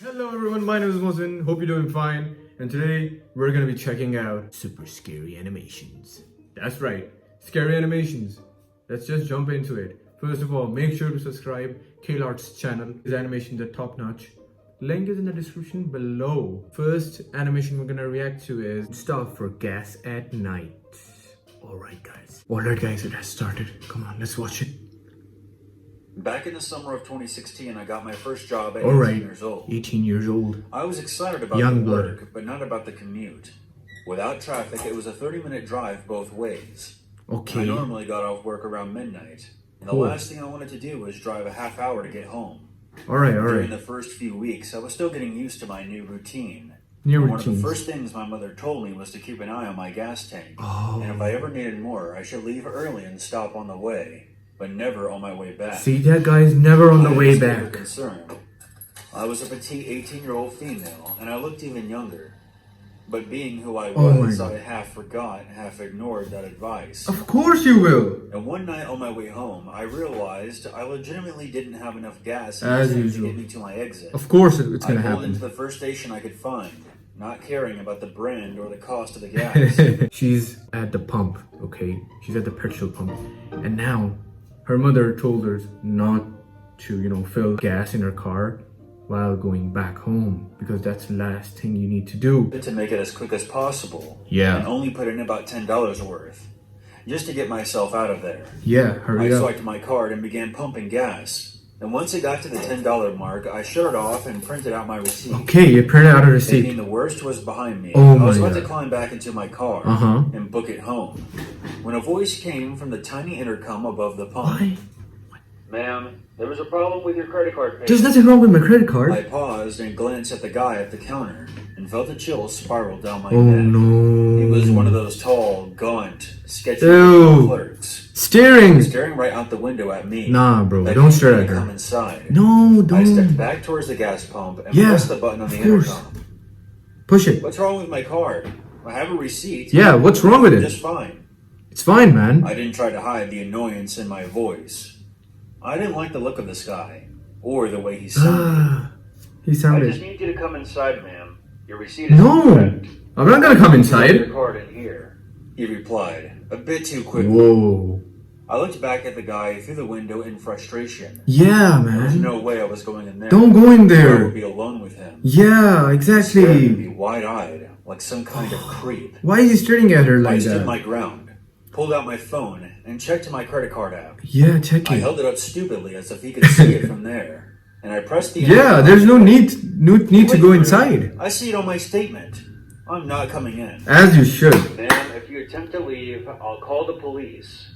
Hello everyone, my name is Mohsin, hope you're doing fine, and today we're gonna be checking out super scary animations. That's right, scary animations. Let's just jump into it. First of all, make sure to subscribe Kaylart's channel. His animations are top notch. Link is in the description below. First animation we're gonna react to is Stop for Gas at Night. Alright guys, it has started. Come on, let's watch it. Back in the summer of 2016, I got my first job at 18 years old. 18 years old. I was excited about Young the blood. work, but not about the commute. Without traffic, it was a 30-minute drive both ways. Okay. I normally got off work around midnight, and the Cool. last thing I wanted to do was drive a half hour to get home. Alright. During the first few weeks, I was still getting used to my new routine. New One of the routines. first things my mother told me was to keep an eye on my gas tank. Oh. And if I ever needed more, I should leave early and stop on the way, but never on my way back. See that, guys? Never on the way was never back. concerned. I was a petite 18-year-old female, and I looked even younger. But being who I Oh my was, God. I half forgot, half ignored that advice. Of course you will. And one night on my way home, I realized I legitimately didn't have enough gas in As the tank to usual. get me to my exit. Of course it's I gonna pulled into happen. the first station I could find, not caring about the brand or the cost of the gas. She's at the pump, okay? She's at the petrol pump. And now her mother told her not to, fill gas in her car while going back home, because that's the last thing you need to do. To make it as quick as possible. Yeah. And only put in about $10 worth. Just to get myself out of there. Yeah, hurry I up. swiped my card and began pumping gas. And once it got to the $10 mark, I shut it off and printed out my receipt. Okay, you printed out a receipt. Thinking the worst was behind me, Oh I was my about to God. climb back into my car and book it home. When a voice came from the tiny intercom above the pump. Why? Ma'am, there was a problem with your credit card payment. There's nothing wrong with my credit card. I paused and glanced at the guy at the counter and felt a chill spiral down my Oh neck. no. He was one of those tall, gaunt, sketchy Ew. clerks. Staring. Staring right out the window at me. Nah, bro, Like don't he stare wanted at to her. Come inside. No, I stepped don't. back towards the gas pump and Yeah, pressed the button on the of course. intercom. Push it. What's wrong with my card? I have a receipt. Yeah, what's wrong with it? Just fine. It's fine, man. I didn't try to hide the annoyance in my voice. I didn't like the look of this guy, or the way he sounded. He I just sounded. need you to come inside, ma'am. Your receipt is No, correct. I'm not gonna come Your inside. card in here. He replied, a bit too quickly. Whoa. I looked back at the guy through the window in frustration. Yeah, There was man. no way I was going in there. Don't go in I would there. be alone with him. Yeah, Staring at exactly. me wide-eyed, like some kind of creep. Why is he staring at her I like stood that? my ground, pulled out my phone, and checked my credit card app. Yeah, check I it. held it up stupidly as if he could see it from there. And I pressed the... Yeah, there's no need to go inside. I see it on my statement. I'm not coming in. As you should. Ma'am, if you attempt to leave, I'll call the police.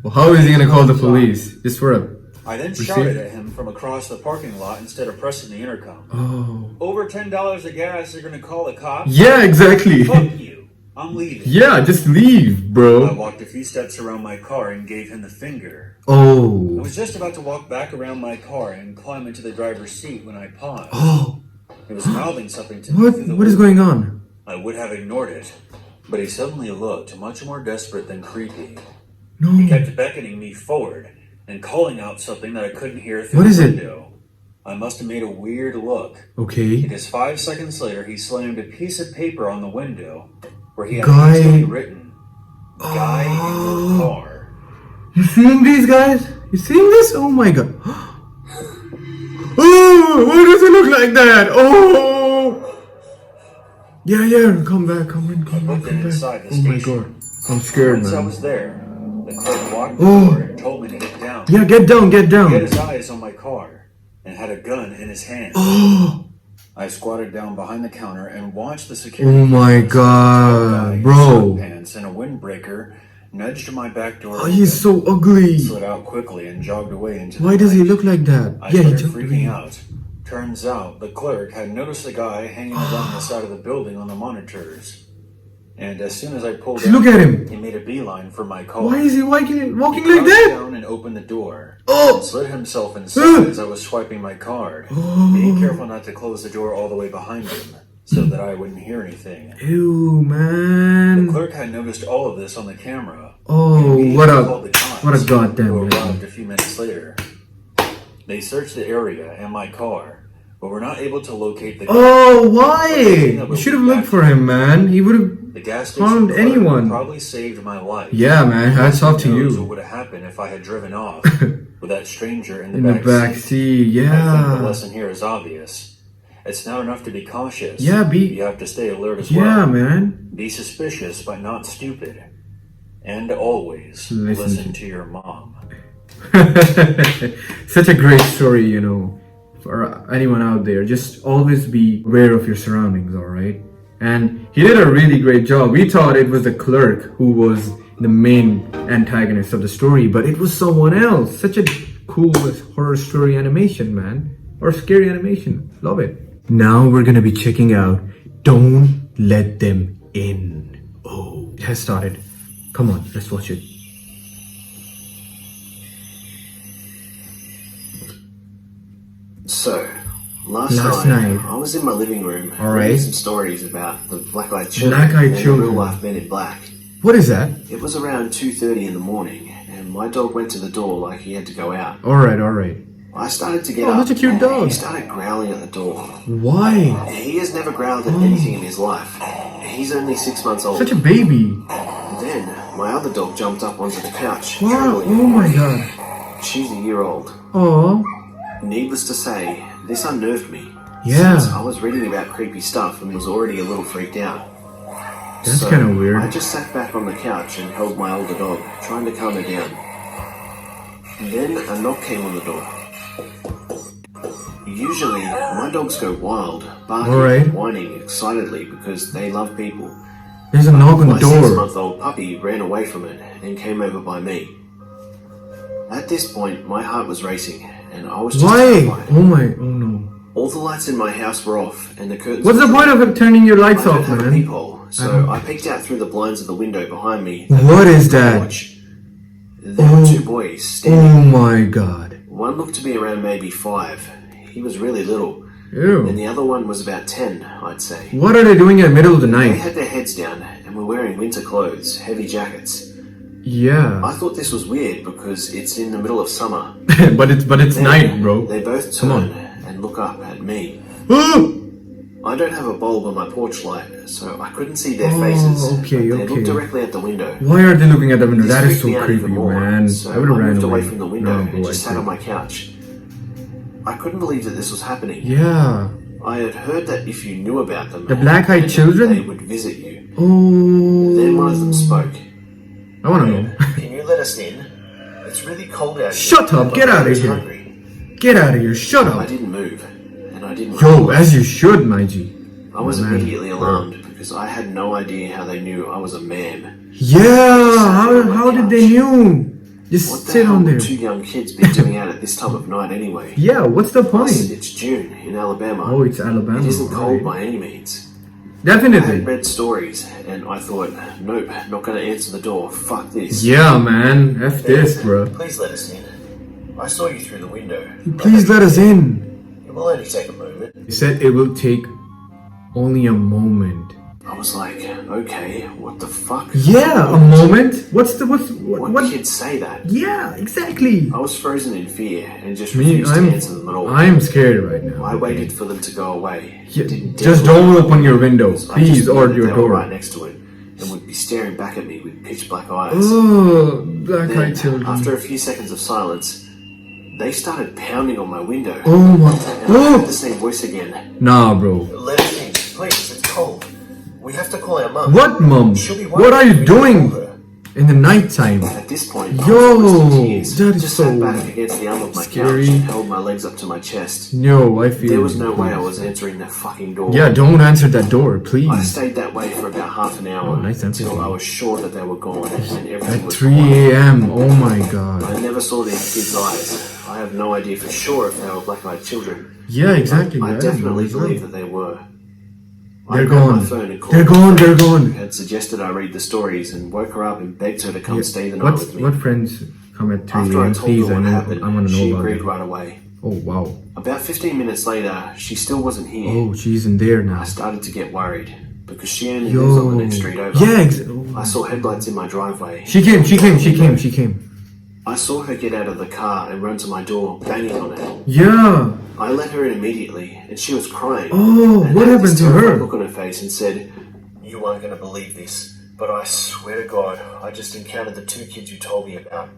Well, how is he gonna call the police? Just for a... I then Receipt? shouted at him from across the parking lot instead of pressing the intercom. Oh. Over $10 of gas, you're gonna call the cops? Yeah, exactly. Fuck you. I'm leaving. Yeah, just leave, I bro. walked a few steps around my car and gave him the finger. I Oh. was just about to walk back around my car and climb into the driver's seat when I paused. Oh. He was mouthing something to me through the What is window. going on? I would have ignored it, but he suddenly looked much more desperate than creepy. He No. kept beckoning me forward and calling out something that I couldn't hear through What the is it? window. I must have made a weird look, Okay. because 5 seconds later he slammed a piece of paper on the window where he had Guy. hastily written, "Guy in your car." You seeing these guys? You seeing this? Oh my god. Oh, why does it look like that? Oh. Yeah. Come back. Come looked back. inside the Oh my station. god. I'm scared, Once I man. was there, the clerk walked Oh. over and told me to get down. Yeah, get down. He had his eyes on my car and had a gun in his hand. Oh. I squatted down behind the counter and watched the security. Oh my guard, god, guy in bro. sweatpants and a windbreaker, nudged my back door. Oh, he's so open, ugly. slid out quickly and jogged away into the Why does he night. look like that? I Yeah, he started jumped freaking away. out. Turns out the clerk had noticed a guy hanging around the side of the building on the monitors. And as soon as I pulled Look in, at him. he made a beeline for my car. Why is he walking like Crouched that? down and opened the door. Oh. And slid himself inside as I was swiping my card, being careful not to close the door all the way behind him, so that I wouldn't hear anything. Ew, The man. clerk had noticed all of this on the camera. Oh, and immediately what called the a cops, goddamn who man. arrived a few minutes later. They searched the area and my car, but we're not able to locate the Oh, why? You should have looked for him, man. He would have the gas station harmed clerk anyone. probably saved my life. Yeah, man. Hats off to Who knows you. what would have happened if I had driven off with that stranger in the In the back back seat? seat, I think the yeah. lesson here is obvious. It's not enough to be cautious. Yeah, You have to stay alert as well. Yeah, man. Be suspicious, but not stupid. And always listen to your mom. Such a great story, you know, for anyone out there. Just always be aware of your surroundings, alright? And he did a really great job. We thought it was the clerk who was the main antagonist of the story, but it was someone else. Such a cool horror story animation, man. Or scary animation. Love it. Now we're gonna be checking out Don't Let Them In. Oh, it has started. Come on, let's watch it. So, last night, I was in my living room Alright. reading some stories about the black-eyed children Black-eyed and the children. real-life men in black. What is that? It was around 2:30 in the morning, and my dog went to the door like he had to go out. Alright. I started to get Oh, up, that's a cute and dog. he started growling at the door. Why? He has never growled at anything in his life. He's only 6 months old. Such a baby. Then, my other dog jumped up onto the couch. Wow, trembling. oh my god. She's a year old. Oh, Needless to say, this unnerved me. Yeah. Since I was reading about creepy stuff and was already a little freaked out. that's kind of weird. I just sat back on the couch and held my older dog, trying to calm her down. Then a knock came on the door. Usually, my dogs go wild, barking Alright. and whining excitedly because they love people. There's a knock on the My door. 6-month-old puppy ran away from it and came over by me. At this point, my heart was racing, and I was just Why? terrified. Oh no. All the lights in my house were off, and the curtains What's were the point of turning your lights I don't off, have a man? peephole, so I peeked out through the blinds of the window behind me. What is The that? porch. There were two boys standing. Oh my god. One looked to be around maybe 5. He was really little. And Ew. the other one was about 10, I'd say. What are they doing in the middle of the They night? had their heads down and were wearing winter clothes, heavy jackets. Yeah. I thought this was weird because it's in the middle of summer. but it's Then night, bro. They both Come on. turn and look up at me. Oh, I don't have a bulb on my porch light, so I couldn't see their faces. okay, but they okay. looked directly at the window. why are they looking at the window? This That is freaked me so out creepy, even more, man. So I would have ran moved away. away from the window No, and bro, just I sat on see. my couch. I couldn't believe that this was happening. Yeah. I had heard that if you knew about them, The black-eyed and children? they would visit you. Oh. Then one of them spoke. I want to know. Can you let us in? It's really cold out here. Shut up, My get outta baby's here. hungry. Get out of here. Shut I up. didn't move, and I didn't. Yo, as you should, my G. I was man. immediately alarmed because I had no idea how they knew I was a man. Yeah. How did they knew? Just What the sit hell on would there. 2 young kids be doing out at this time of night anyway? Yeah. What's the Plus, point? it's June in Alabama. Oh, it's Alabama. It isn't cold right. by any means. I had Definitely. read stories, and I thought, nope, not going to answer the door. Fuck this. Yeah, man. F this, bro. Please let us in. I saw you through the window. Please let us in. It will only take a moment. He said it will take only a moment. I was like, okay, what the fuck? Yeah, a moment. What What kids say that? Yeah, exactly. I was frozen in fear and just Me, refused to answer them at all. I'm scared right now. I waited for them to go away. Yeah, Didn't dare just look don't at open your them window, because I please, just knew or that your they were door. right next to it and would be staring back at me with pitch black eyes. Oh, black-eyed Then, children. after a few seconds of silence, they started pounding on my window. Oh my. And I heard the same voice again. Nah, bro. Let us in, please, it's cold. We have to call our mum. What, mom? She'll be What are worried you if we don't doing call her. in the nighttime? At this point, Yo, I was almost in tears. that is just so sat back against the arm of my scary. couch and held my legs up to my chest. No, I feel. There was no you, way I please. was answering that fucking door. Yeah, don't answer that door, I please. stayed that way for about half an hour Oh, nice until empathy. I was sure that they were gone and everything At was 3 quiet. a.m. Oh my god. I never saw these kids' eyes. I have no idea for sure if they were black-eyed children. Yeah, exactly. I don't definitely know. believe that they were. They're I grabbed my gone. phone and called They're my gone. friend They're who gone. had suggested I read the stories and woke her up and begged her to come stay the night What with me. what friends come at 3 After I a.m. told Please, her I what know. happened, I want to know she about agreed it. right away. Oh wow. About 15 minutes later, she still wasn't here. Oh, she's in there now. I started to get worried because she only lives on Yo. the next street over. Yeah. I saw headlights in my driveway. She came. She came. She came. She came. I saw her get out of the car and run to my door, banging on it. Yeah. I let her in immediately, and she was crying. Oh, and what had happened this to her? terrified look on her face and said, "You aren't going to believe this, but I swear to God, I just encountered the 2 kids you told me about."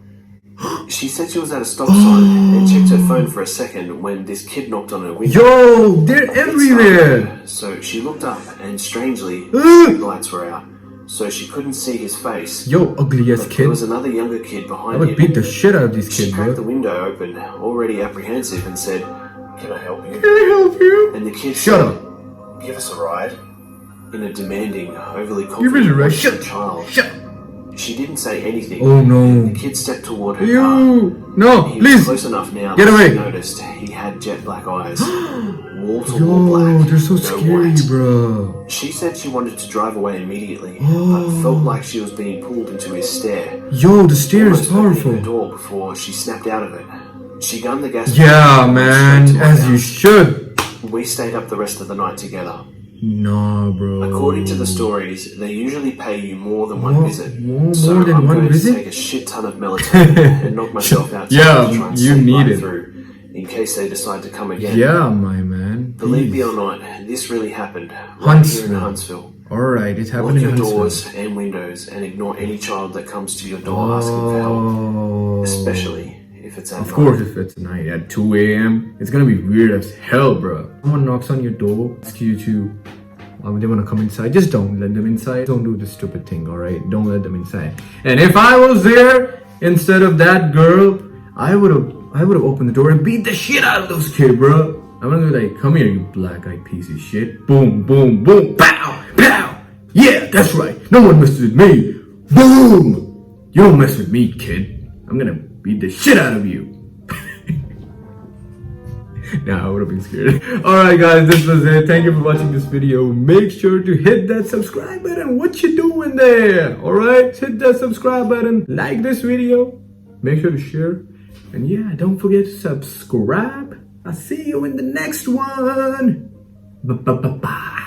She said she was at a stop sign and checked her phone for a second when this kid knocked on her window. Yo, they're It everywhere. startled her, so she looked up, and strangely, the street lights were out, so she couldn't see his face. Yo, ugly ass But kid. there was another younger kid I behind would him. beat the shit out of these She kids, cracked the bro. window open, already apprehensive, and said, "Can I help you?" Can I help you? And the kid Shut said, up. "Give us a ride," in a demanding, overly Give us confident a ride. voice of a Shut child. Shut She didn't say anything. Oh no. The kid stepped toward her car. You. No, He was please. close enough now Get that away. she noticed he had jet black eyes. Wall to wall Yo, black. they're so no scary, white. bro. She said she wanted to drive away immediately, Oh. but felt like she was being pulled into his stare. Yo, the stair is Almost opening powerful. her door before she snapped out of it. She gunned the gas. Yeah, and went man, straight to my as you house. should. We stayed up the rest of the night together. Nah, bro. According to the stories, they usually pay you more than one More- visit. more so than I'm one going visit? to take a shit ton of melatonin and knock myself out Yeah, to try and you sleep need right it. through, in case they decide to come again. Yeah, my man. Believe me Please. or not, this really happened right here in Huntsville. Huntsville. Alright, it's Lock happening your in Huntsville. doors and windows and ignore any child that comes to your door asking for help, Oh. especially if it's at Of night. course, if it's night at 2 a.m., it's gonna be weird as hell, bro. Someone knocks on your door, asks you to, they wanna come inside. Just don't let them inside. Don't do this stupid thing, alright? Don't let them inside. And if I was there instead of that girl, I would have opened the door and beat the shit out of those kids, bro. I'm gonna be like, come here, you black-eyed piece of shit. Boom, boom, boom, pow, pow. Yeah, that's right. No one messes with me. Boom. You don't mess with me, kid. I'm gonna beat the shit out of you. Nah, I would have been scared. Alright guys, this was it. Thank you for watching this video. Make sure to hit that subscribe button. What you doing there? Alright, hit that subscribe button. Like this video. Make sure to share. And yeah, don't forget to subscribe. I'll see you in the next one. Bye.